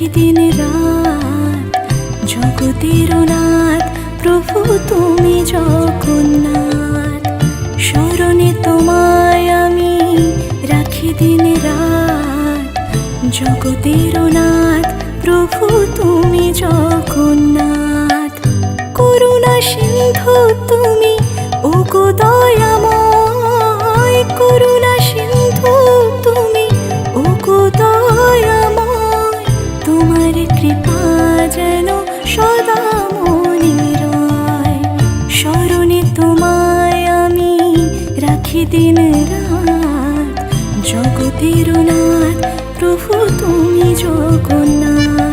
রাখি দিন রাত। জগতের নাথ প্রভু তুমি জগন্নাথ, স্মরণে তোমায় আমি রাখি দিন রাত। জগতের নাথ প্রভু তুমি জগন্নাথ, করুণা সিন্ধু তুমি ওগো দয়াময়। করুণা সিন্ধু তুমি ওগো দয়াময়, তোমার কৃপা যেন সদা মনে রয়। স্মরণে তোমায় আমি রাখি দিন রাত। জগতের নাথ প্রভু তুমি জগন্নাথ।